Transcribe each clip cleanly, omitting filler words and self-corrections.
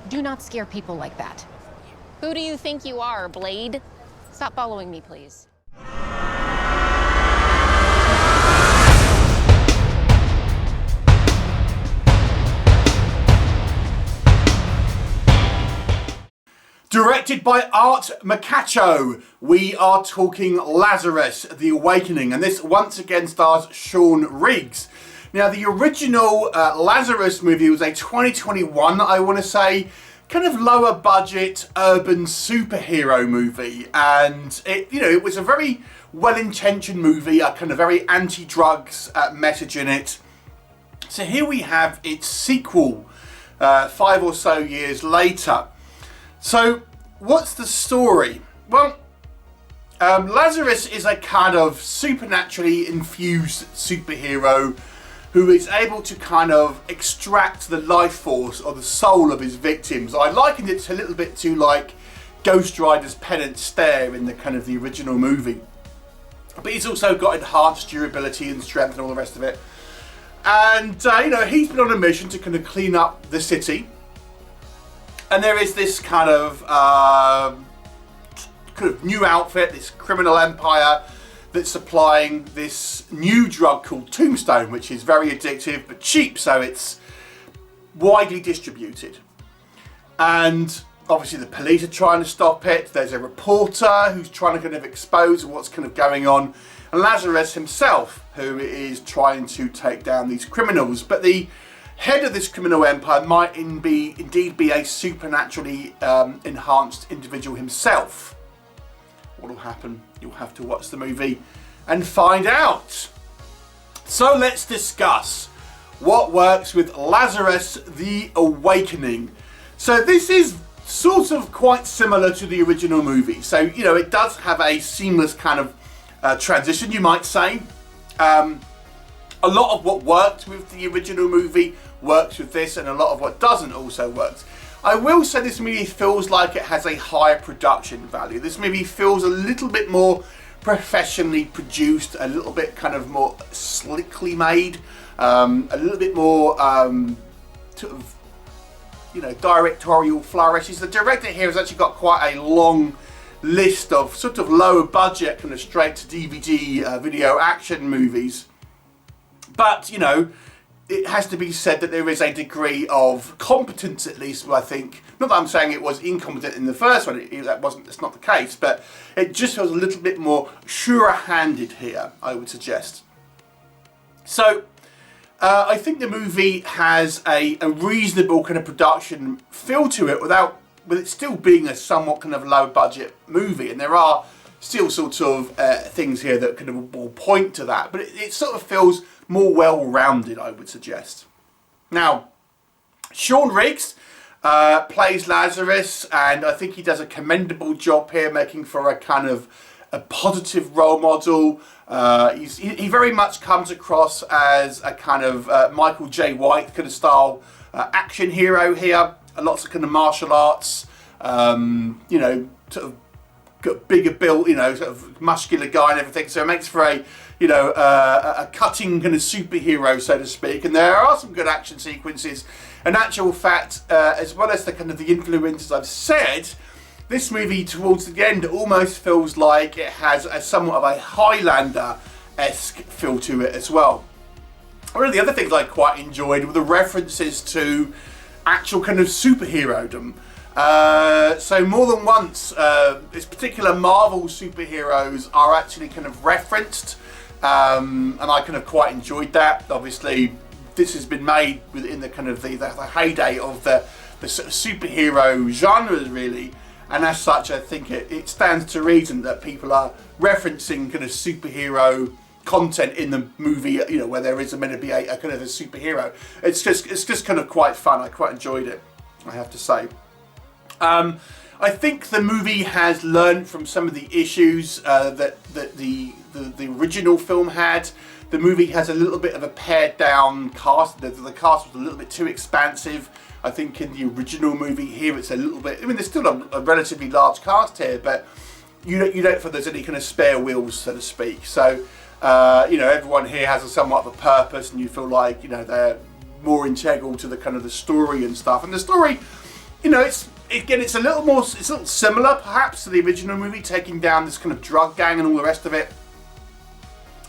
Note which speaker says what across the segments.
Speaker 1: Do not scare people like that.
Speaker 2: Who do you think you are, Blade? Stop following me, please.
Speaker 3: Directed by Art Macacho, we are talking Lazarus, The Awakening, and this once again stars Sean Riggs. Now, the original Lazarus movie was a 2021, I want to say, kind of lower budget urban superhero movie, and it was a very well-intentioned movie, a kind of very anti-drugs message in it. So here we have its sequel 5 or so years later. So, what's the story? Well, Lazarus is a kind of supernaturally infused superhero who is able to kind of extract the life force or the soul of his victims. I likened it a little bit to like Ghost Rider's Penance Stare in the kind of the original movie. But he's also got enhanced durability and strength and all the rest of it. And, he's been on a mission to kind of clean up the city. And there is this kind of new outfit, this criminal empire that's supplying this new drug called Tombstone, which is very addictive but cheap, so it's widely distributed. And obviously the police are trying to stop it. There's a reporter who's trying to kind of expose what's kind of going on. And Lazarus himself, who is trying to take down these criminals. But the head of this criminal empire might indeed be a supernaturally enhanced individual himself. What will happen? You'll have to watch the movie and find out. So let's discuss what works with Lazarus The Awakening. So this is sort of quite similar to the original movie. So, it does have a seamless kind of transition, you might say. A lot of what worked with the original movie works with this, and a lot of what doesn't also works. I will say this movie feels like it has a higher production value. This movie feels a little bit more professionally produced, a little bit kind of more slickly made, a little bit more sort of, directorial flourishes. The director here has actually got quite a long list of sort of lower budget, kind of straight to DVD video action movies. But, it has to be said that there is a degree of competence, at least, I think. Not that I'm saying it was incompetent in the first one, that's not the case, but it just feels a little bit more sure-handed here, I would suggest. So, I think the movie has a reasonable kind of production feel to it with it still being a somewhat kind of low-budget movie, and there are still sort of things here that kind of will point to that, but it sort of feels more well-rounded, I would suggest. Now, Sean Riggs plays Lazarus, and I think he does a commendable job here, making for a kind of a positive role model. He very much comes across as a kind of Michael J. White kind of style action hero here. Lots of kind of martial arts, sort of got bigger build, sort of muscular guy and everything. So it makes for a cutting kind of superhero, so to speak. And there are some good action sequences. In actual fact, as well as the kind of the influences I've said, this movie towards the end almost feels like it has a somewhat of a Highlander-esque feel to it as well. One of the other things I quite enjoyed were the references to actual kind of superhero-dom. So more than once, this particular Marvel superheroes are actually kind of referenced, and I kind of quite enjoyed that. Obviously, this has been made within the kind of the heyday of the sort of superhero genres, really, and as such, I think it stands to reason that people are referencing kind of superhero content in the movie, where there is meant to be a kind of a superhero. It's just kind of quite fun. I quite enjoyed it, I have to say. I think the movie has learned from some of the issues that the original film had. The movie has a little bit of a pared down cast. The cast was a little bit too expansive. I think in the original movie here it's a little bit, there's still a relatively large cast here, but you don't feel there's any kind of spare wheels, so to speak. So, everyone here has somewhat of a purpose, and you feel like, they're more integral to the kind of the story and stuff. And the story, you know, it's a little similar perhaps to the original movie, taking down this kind of drug gang and all the rest of it.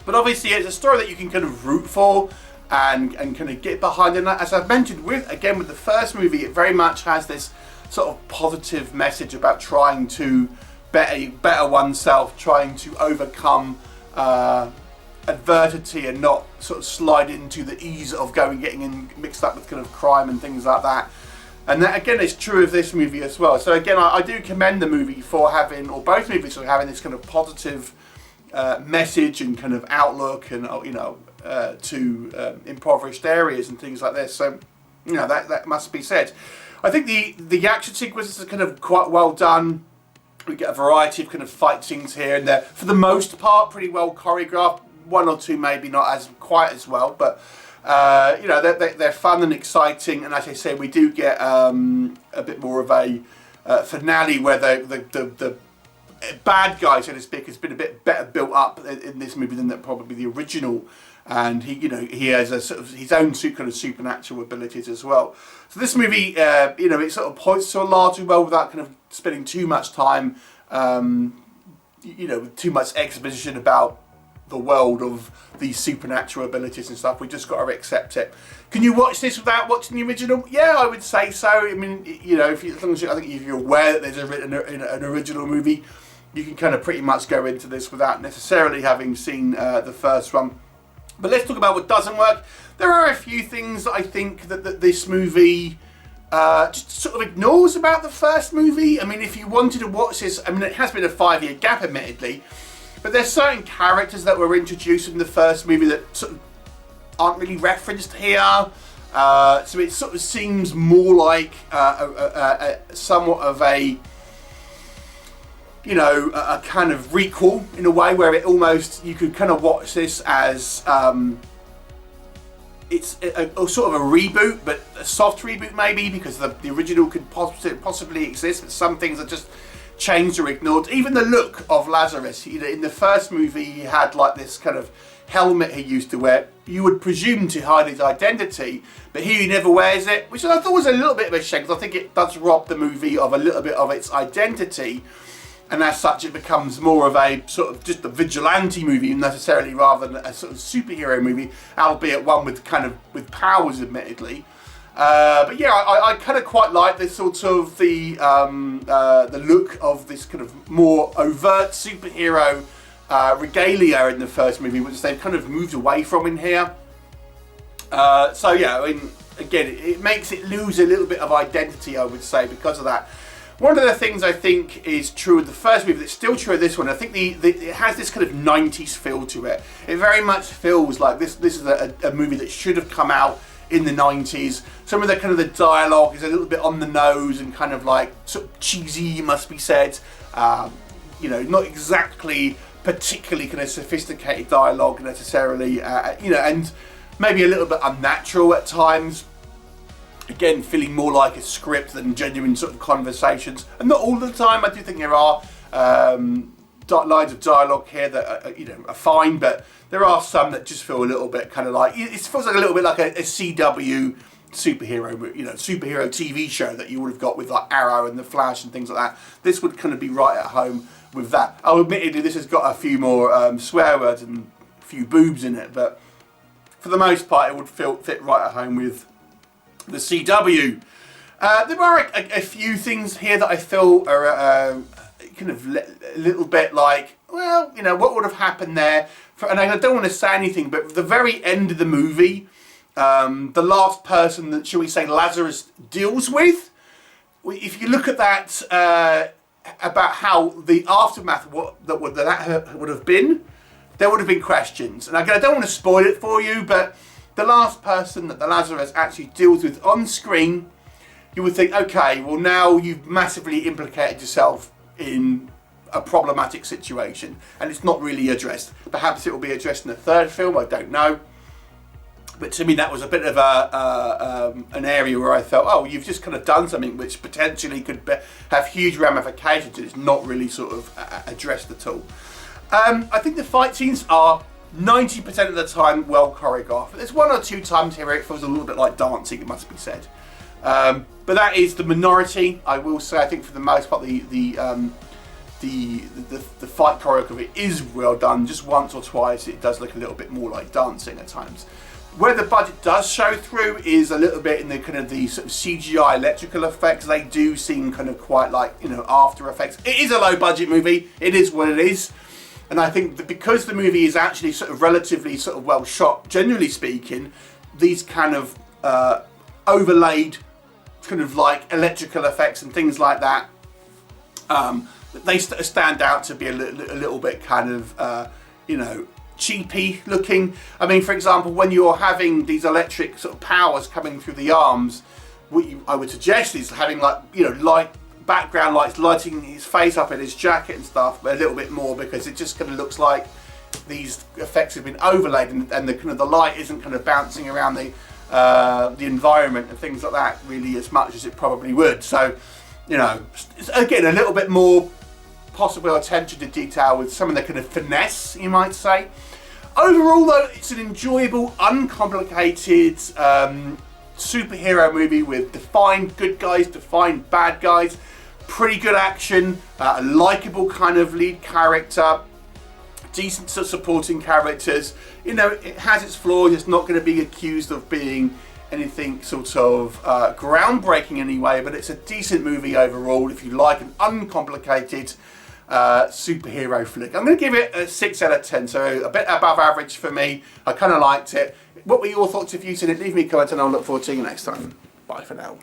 Speaker 3: But obviously it's a story that you can kind of root for and kind of get behind. And as I've mentioned with the first movie, it very much has this sort of positive message about trying to better oneself, trying to overcome adversity and not sort of slide into the ease of getting mixed up with kind of crime and things like that. And that again is true of this movie as well. So again, I do commend the movie for having, or both movies for having, this kind of positive message and kind of outlook, and you know, to impoverished areas and things like this. So you know, that must be said. I think the action sequences are kind of quite well done. We get a variety of kind of fight scenes here and there. For the most part, pretty well choreographed. One or two maybe not quite as well, but you know, they're fun and exciting. And as I say, we do get a bit more of a finale where the bad guy, so to speak, has been a bit better built up in this movie than probably the original. And he has a sort of his own kind of supernatural abilities as well. So this movie, you know, it sort of points to a larger world without kind of spending too much time, you know, with too much exposition about the world of these supernatural abilities and stuff. We just got to accept it. Can you watch this without watching the original? Yeah, I would say so. I mean, you know, as long as I think if you're aware that there's an original movie, you can kind of pretty much go into this without necessarily having seen the first one. But let's talk about what doesn't work. There are a few things that I think that this movie just sort of ignores about the first movie. I mean, if you wanted to watch this, I mean, it has been a 5-year gap, admittedly, but there's certain characters that were introduced in the first movie that sort of aren't really referenced here. So it sort of seems more like somewhat of a, you know, a kind of recall in a way, where it almost, you could kind of watch this as it's a sort of a reboot, but a soft reboot maybe, because the original could possibly exist, but some things are just changed or ignored. Even the look of Lazarus, you know, in the first movie he had like this kind of helmet he used to wear, you would presume to hide his identity, but here he never wears it, which I thought was a little bit of a shame, because I think it does rob the movie of a little bit of its identity. And as such, it becomes more of a sort of just a vigilante movie necessarily, rather than a sort of superhero movie, albeit one with with powers, admittedly. But yeah, I kind of quite like this sort of the look of this kind of more overt superhero regalia in the first movie, which they've kind of moved away from in here. So yeah, I mean, again, it makes it lose a little bit of identity, I would say, because of that. One of the things I think is true of the first movie that's still true of this one, I think it has this kind of 90s feel to it. It very much feels like this is a movie that should have come out in the 90s. Some of the kind of the dialogue is a little bit on the nose and kind of like sort of cheesy, must be said. You know, not exactly particularly kind of sophisticated dialogue necessarily, you know, and maybe a little bit unnatural at times. Again, feeling more like a script than genuine sort of conversations. And not all the time. I do think there are lines of dialogue here that are, you know, are fine, but there are some that just feel a little bit kind of like, it feels like a little bit like a CW superhero, you know, superhero TV show that you would have got with like Arrow and The Flash and things like that. This would kind of be right at home with that. I'll admittedly, this has got a few more swear words and a few boobs in it, but for the most part, it would fit right at home with the CW. There are a few things here that I feel are kind of a little bit like, well, you know, what would have happened there? And I don't want to say anything, but at the very end of the movie, the last person that, shall we say, Lazarus deals with, if you look at that, about how the aftermath that would have been, there would have been questions. And again, I don't want to spoil it for you, but the last person that the Lazarus actually deals with on screen, you would think, okay, well now you've massively implicated yourself in a problematic situation, and it's not really addressed. Perhaps it will be addressed in the third film, I don't know. But to me, that was a bit of an area where I felt, oh, you've just kind of done something which potentially could have huge ramifications, and it's not really sort of addressed at all. I think the fight scenes are 90% of the time well choreographed. There's one or two times here where it feels a little bit like dancing, it must be said. But that is the minority, I will say. I think for the most part, the fight choreography is well done. Just once or twice, it does look a little bit more like dancing at times. Where the budget does show through is a little bit in the kind of the sort of CGI electrical effects. They do seem kind of quite like, you know, After Effects. It is a low budget movie. It is what it is. And I think that because the movie is actually sort of relatively sort of well shot, generally speaking, these kind of overlaid kind of like electrical effects and things like that, they stand out to be a little bit kind of, you know, cheapy looking. I mean, for example, when you're having these electric sort of powers coming through the arms, what I would suggest is having, like, you know, light background lights lighting his face up in his jacket and stuff, but a little bit more, because it just kind of looks like these effects have been overlaid, and the kind of the light isn't kind of bouncing around the environment and things like that really as much as it probably would. So, you know, again, a little bit more possible attention to detail with some of the kind of finesse, you might say. Overall, though, it's an enjoyable, uncomplicated superhero movie with defined good guys, defined bad guys, pretty good action, a likeable kind of lead character, decent sort of supporting characters. You know, it has its flaws. It's not going to be accused of being anything sort of groundbreaking anyway, but it's a decent movie overall if you like an uncomplicated superhero flick. I'm going to give it a 6 out of 10, so a bit above average for me. I kind of liked it. What were your thoughts if you've seen it? Leave me a comment and I'll look forward to seeing you next time. Bye for now.